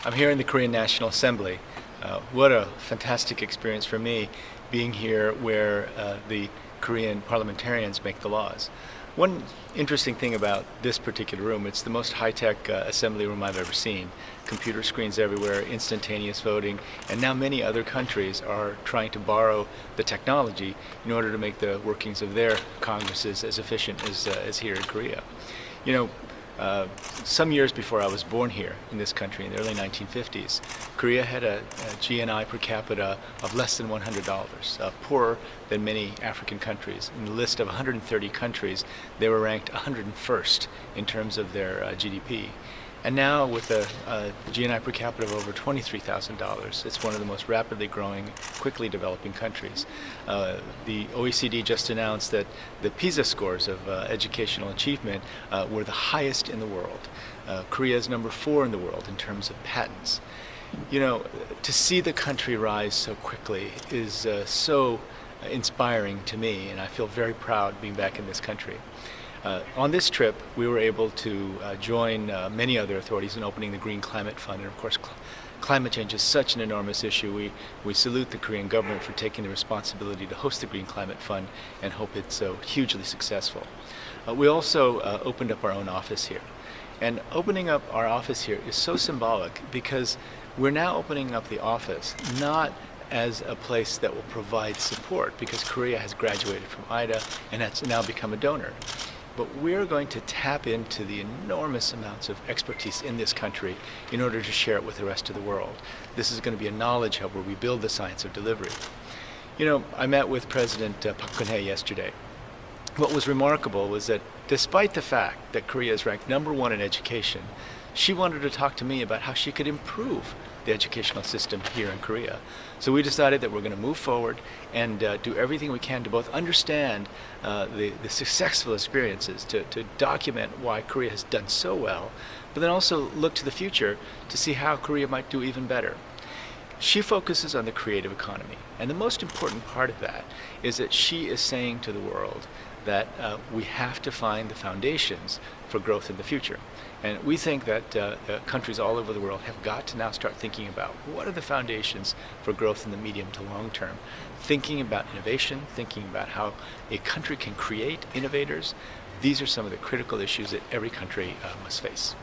I'm here in the Korean National Assembly. What a fantastic experience for me being here where the Korean parliamentarians make the laws. One interesting thing about this particular room, it's the most high-tech assembly room I've ever seen. Computer screens everywhere, instantaneous voting, and now many other countries are trying to borrow the technology in order to make the workings of their Congresses as efficient as here in Korea. You know, some years before I was born here in this country in the early 1950s, Korea had a GNI per capita of less than $100, poorer than many African countries. In the list of 130 countries, they were ranked 101st in terms of their GDP. And now with a GNI per capita of over $23,000, it's one of the most rapidly growing, quickly developing countries. The OECD just announced that the PISA scores of educational achievement were the highest in the world. Korea is number 4 in the world in terms of patents. You know, to see the country rise so quickly is so inspiring to me, and I feel very proud being back in this country. On this trip, we were able to join many other authorities in opening the Green Climate Fund, and of course climate change is such an enormous issue. We salute the Korean government for taking the responsibility to host the Green Climate Fund and hope it's so hugely successful. We also opened up our own office here. And opening up our office here is so symbolic because we're now opening up the office not as a place that will provide support, because Korea has graduated from IDA and has now become a donor. But we're going to tap into the enormous amounts of expertise in this country in order to share it with the rest of the world. This is going to be a knowledge hub where we build the science of delivery. You know, I met with President Park Geun-hye yesterday. What was remarkable was that despite the fact that Korea is ranked #1 in education, she wanted to talk to me about how she could improve the educational system here in Korea. So we decided that we're going to move forward and do everything we can to both understand the successful experiences, to document why Korea has done so well, but then also look to the future to see how Korea might do even better. She focuses on the creative economy, and the most important part of that is that she is saying to the world that we have to find the foundations for growth in the future. And we think that countries all over the world have got to now start thinking about what are the foundations for growth in the medium to long term. Thinking about innovation, thinking about how a country can create innovators. These are some of the critical issues that every country must face.